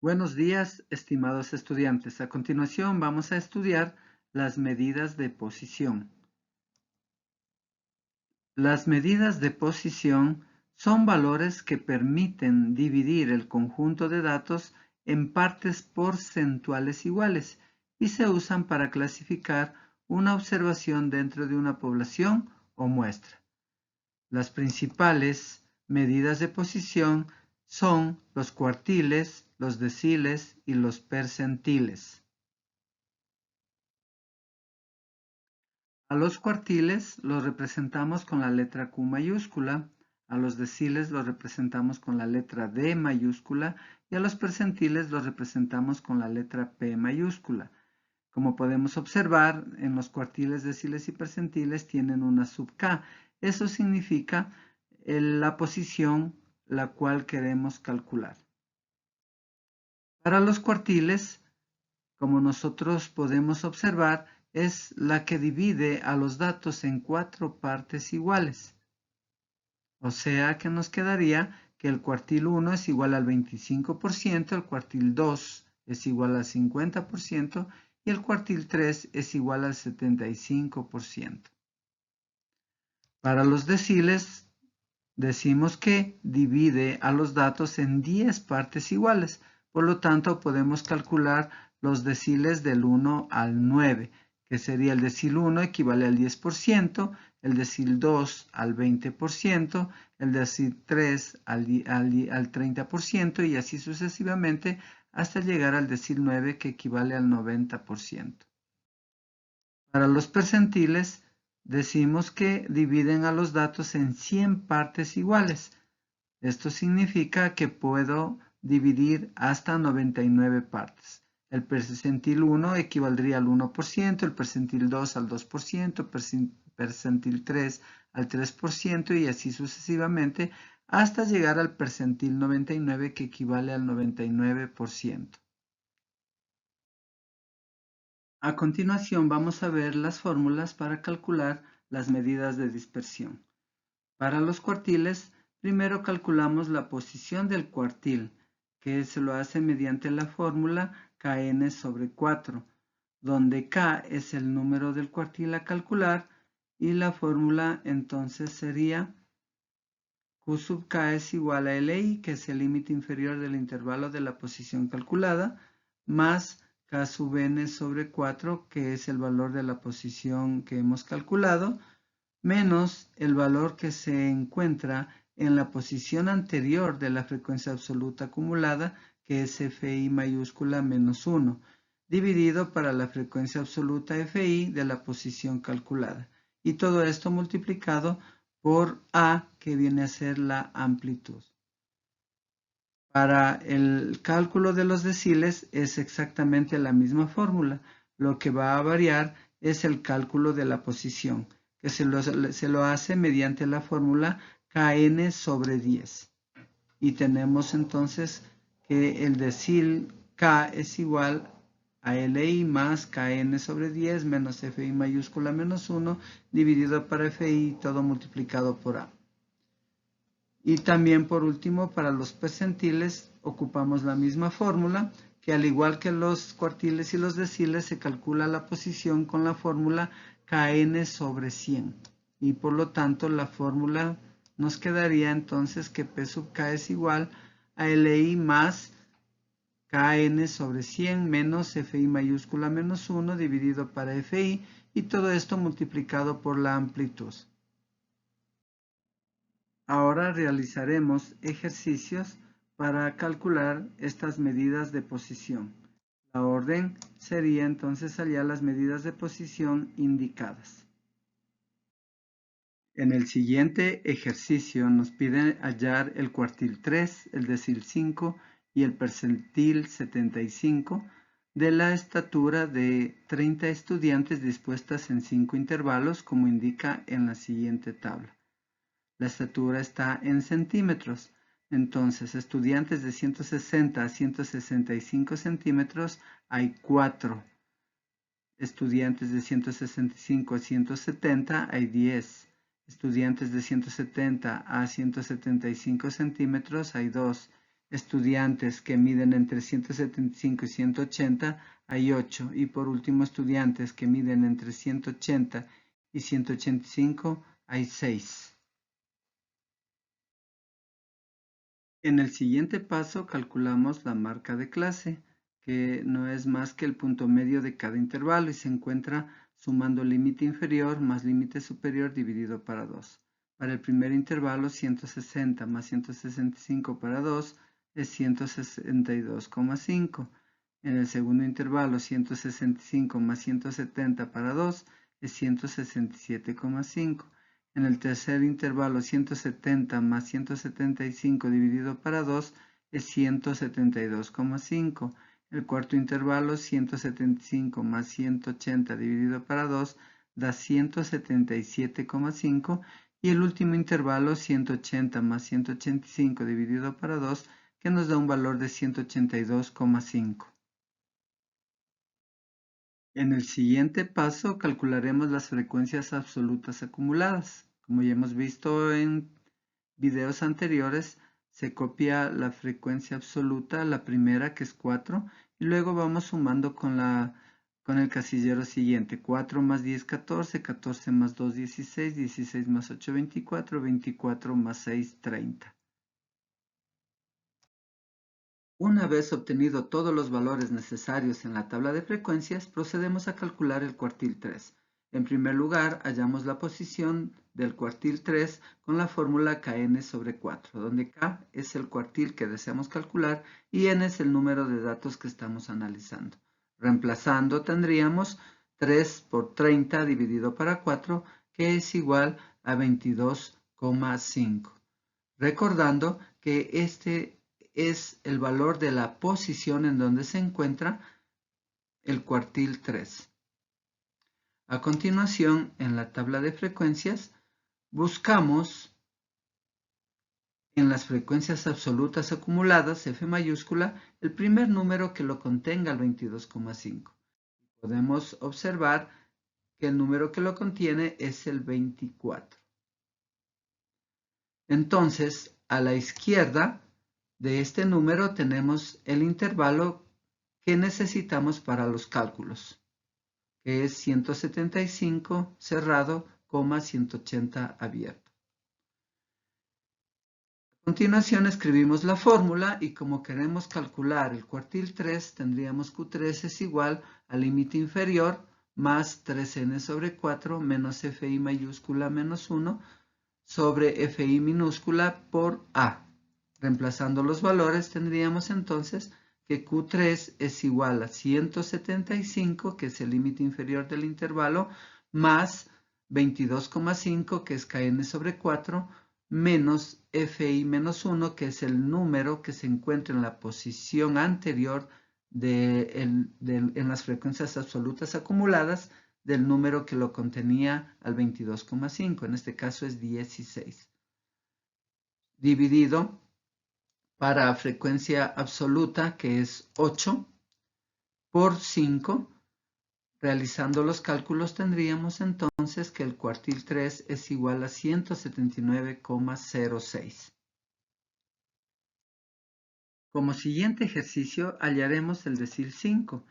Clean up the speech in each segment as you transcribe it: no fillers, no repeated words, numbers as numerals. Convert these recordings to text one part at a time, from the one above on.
Buenos días, estimados estudiantes. A continuación vamos a estudiar las medidas de posición. Las medidas de posición son valores que permiten dividir el conjunto de datos en partes porcentuales iguales y se usan para clasificar una observación dentro de una población o muestra. Las principales medidas de posición son los cuartiles, los deciles y los percentiles. A los cuartiles los representamos con la letra Q mayúscula, a los deciles los representamos con la letra D mayúscula y a los percentiles los representamos con la letra P mayúscula. Como podemos observar, en los cuartiles, deciles y percentiles tienen una sub K. Eso significa la posición la cual queremos calcular. Para los cuartiles, como nosotros podemos observar, es la que divide a los datos en 4 partes iguales. O sea que nos quedaría que el cuartil 1 es igual al 25%, el cuartil 2 es igual al 50% y el cuartil 3 es igual al 75%. Para los deciles, decimos que divide a los datos en 10 partes iguales. Por lo tanto, podemos calcular los deciles del 1 al 9, que sería el decil 1 equivale al 10%, el decil 2 al 20%, el decil 3 al 30% y así sucesivamente hasta llegar al decil 9 que equivale al 90%. Para los percentiles, decimos que dividen a los datos en 100 partes iguales. Esto significa que puedo dividir hasta 99 partes. El percentil 1 equivaldría al 1%, el percentil 2 al 2%, percentil 3 al 3% y así sucesivamente hasta llegar al percentil 99 que equivale al 99%. A continuación vamos a ver las fórmulas para calcular las medidas de dispersión. Para los cuartiles, primero calculamos la posición del cuartil, que se lo hace mediante la fórmula Kn sobre 4, donde K es el número del cuartil a calcular y la fórmula entonces sería Q sub K es igual a Li, que es el límite inferior del intervalo de la posición calculada, más K sub n sobre 4, que es el valor de la posición que hemos calculado, menos el valor que se encuentra en la posición anterior de la frecuencia absoluta acumulada, que es Fi mayúscula menos 1, dividido para la frecuencia absoluta Fi de la posición calculada. Y todo esto multiplicado por A, que viene a ser la amplitud. Para el cálculo de los deciles es exactamente la misma fórmula. Lo que va a variar es el cálculo de la posición, que se lo hace mediante la fórmula Kn sobre 10. Y tenemos entonces que el decil K es igual a Li más Kn sobre 10 menos Fi mayúscula menos 1 dividido para Fi todo multiplicado por A. Y también por último para los percentiles ocupamos la misma fórmula que al igual que los cuartiles y los deciles se calcula la posición con la fórmula Kn sobre 100 y por lo tanto la fórmula nos quedaría entonces que P sub K es igual a Li más Kn sobre 100 menos Fi mayúscula menos 1 dividido para Fi y todo esto multiplicado por la amplitud. Ahora realizaremos ejercicios para calcular estas medidas de posición. La orden sería entonces hallar las medidas de posición indicadas. En el siguiente ejercicio nos piden hallar el cuartil 3, el decil 5 y el percentil 75 de la estatura de 30 estudiantes dispuestas en 5 intervalos como indica en la siguiente tabla. La estatura está en centímetros. Entonces, estudiantes de 160 a 165 centímetros hay 4. Estudiantes de 165 a 170 hay 10. Estudiantes de 170 a 175 centímetros hay 2. estudiantes que miden entre 175 y 180, hay 8. Y por último, estudiantes que miden entre 180 y 185, hay 6. En el siguiente paso calculamos la marca de clase, que no es más que el punto medio de cada intervalo y se encuentra sumando límite inferior más límite superior dividido para 2. Para el primer intervalo, 160 más 165 para 2 es 162,5. En el segundo intervalo, 165 más 170 para 2 es 167,5. En el tercer intervalo, 170 más 175 dividido para 2 es 172,5. El cuarto intervalo, 175 más 180 dividido para 2 da 177,5. Y el último intervalo, 180 más 185 dividido para 2, que nos da un valor de 182,5. En el siguiente paso calcularemos las frecuencias absolutas acumuladas. Como ya hemos visto en videos anteriores, se copia la frecuencia absoluta, la primera que es 4, y luego vamos sumando con el casillero siguiente. 4 más 10, 14, 14 más 2, 16, 16 más 8, 24, 24 más 6, 30. Una vez obtenido todos los valores necesarios en la tabla de frecuencias, procedemos a calcular el cuartil 3. En primer lugar, hallamos la posición del cuartil 3 con la fórmula kn sobre 4, donde k es el cuartil que deseamos calcular y n es el número de datos que estamos analizando. Reemplazando, tendríamos 3 por 30 dividido para 4, que es igual a 22,5. Recordando que este es el valor de la posición en donde se encuentra el cuartil 3. A continuación, en la tabla de frecuencias, buscamos en las frecuencias absolutas acumuladas, F mayúscula, el primer número que lo contenga el 22,5. Podemos observar que el número que lo contiene es el 24. Entonces, a la izquierda de este número tenemos el intervalo que necesitamos para los cálculos, que es 175 cerrado, 180 abierto. A continuación escribimos la fórmula y como queremos calcular el cuartil 3, tendríamos Q3 es igual al límite inferior más 3n sobre 4 menos fi mayúscula menos 1 sobre fi minúscula por a. Reemplazando los valores, tendríamos entonces que Q3 es igual a 175, que es el límite inferior del intervalo, más 22,5, que es kn sobre 4, menos fi menos 1, que es el número que se encuentra en la posición anterior en las frecuencias absolutas acumuladas del número que lo contenía al 22,5, en este caso es 16, dividido para frecuencia absoluta, que es 8, por 5. Realizando los cálculos tendríamos entonces que el cuartil 3 es igual a 179,06. Como siguiente ejercicio hallaremos el decil 5.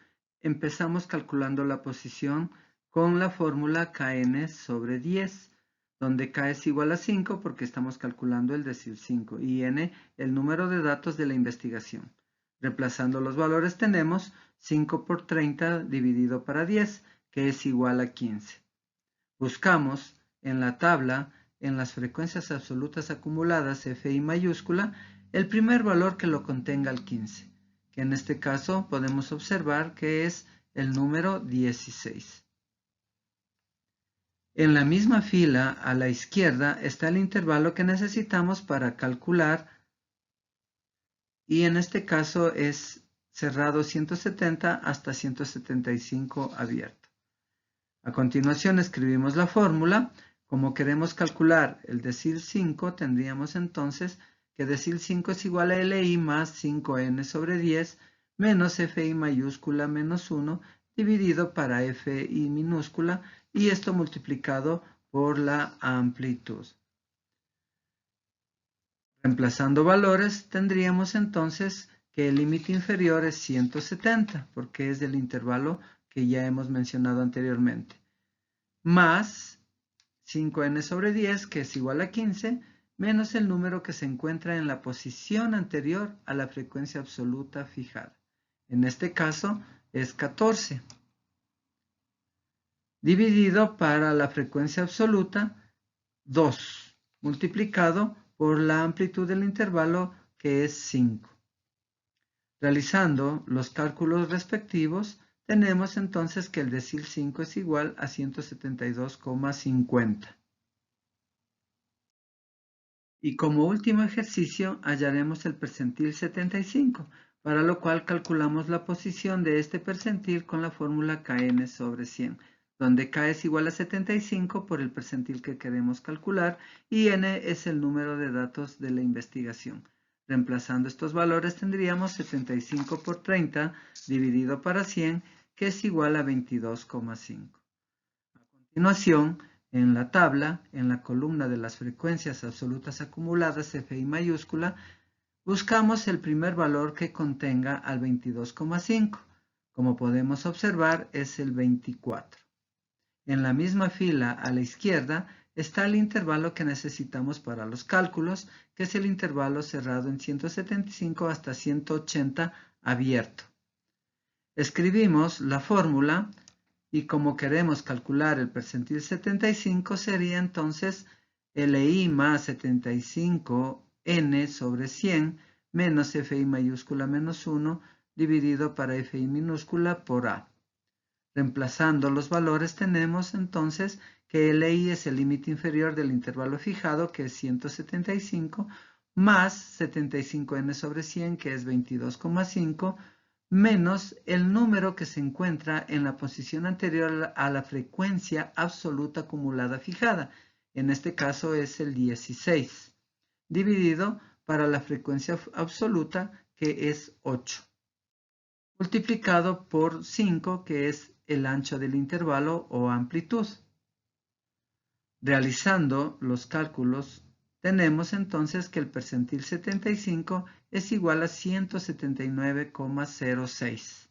Empezamos calculando la posición con la fórmula kn sobre 10, donde k es igual a 5 porque estamos calculando el decil 5 y n el número de datos de la investigación. Reemplazando los valores tenemos 5 por 30 dividido para 10, que es igual a 15. Buscamos en la tabla, en las frecuencias absolutas acumuladas Fi mayúscula, el primer valor que lo contenga al 15, que en este caso podemos observar que es el número 16. En la misma fila, a la izquierda, está el intervalo que necesitamos para calcular y en este caso es cerrado 170 hasta 175 abierto. A continuación escribimos la fórmula. Como queremos calcular el decil 5, tendríamos entonces que decil 5 es igual a LI más 5n sobre 10 menos FI mayúscula menos 1 dividido para FI minúscula y esto multiplicado por la amplitud. Reemplazando valores, tendríamos entonces que el límite inferior es 170, porque es del intervalo que ya hemos mencionado anteriormente, más 5n sobre 10, que es igual a 15, menos el número que se encuentra en la posición anterior a la frecuencia absoluta fijada. En este caso es 14. Dividido para la frecuencia absoluta, 2, multiplicado por la amplitud del intervalo, que es 5. Realizando los cálculos respectivos, tenemos entonces que el decil 5 es igual a 172,50. Y como último ejercicio hallaremos el percentil 75, para lo cual calculamos la posición de este percentil con la fórmula kn sobre 100, donde k es igual a 75 por el percentil que queremos calcular y n es el número de datos de la investigación. Reemplazando estos valores tendríamos 75 por 30 dividido para 100, que es igual a 22,5. A continuación, en la tabla, en la columna de las frecuencias absolutas acumuladas FI mayúscula, buscamos el primer valor que contenga al 22,5. Como podemos observar, es el 24. En la misma fila a la izquierda está el intervalo que necesitamos para los cálculos, que es el intervalo cerrado en 175 hasta 180 abierto. Escribimos la fórmula y como queremos calcular el percentil 75, sería entonces LI más 75N sobre 100 menos FI mayúscula menos 1 dividido para FI minúscula por A. Reemplazando los valores tenemos entonces que LI es el límite inferior del intervalo fijado, que es 175, más 75N sobre 100, que es 22,5, menos el número que se encuentra en la posición anterior a la frecuencia absoluta acumulada fijada. En este caso es el 16, dividido para la frecuencia absoluta, que es 8, multiplicado por 5, que es el ancho del intervalo o amplitud. Realizando los cálculos, tenemos entonces que el percentil 75 es igual a 179,06.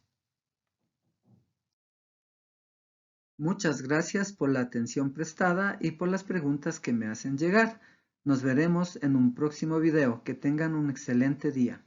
Muchas gracias por la atención prestada y por las preguntas que me hacen llegar. Nos veremos en un próximo video. Que tengan un excelente día.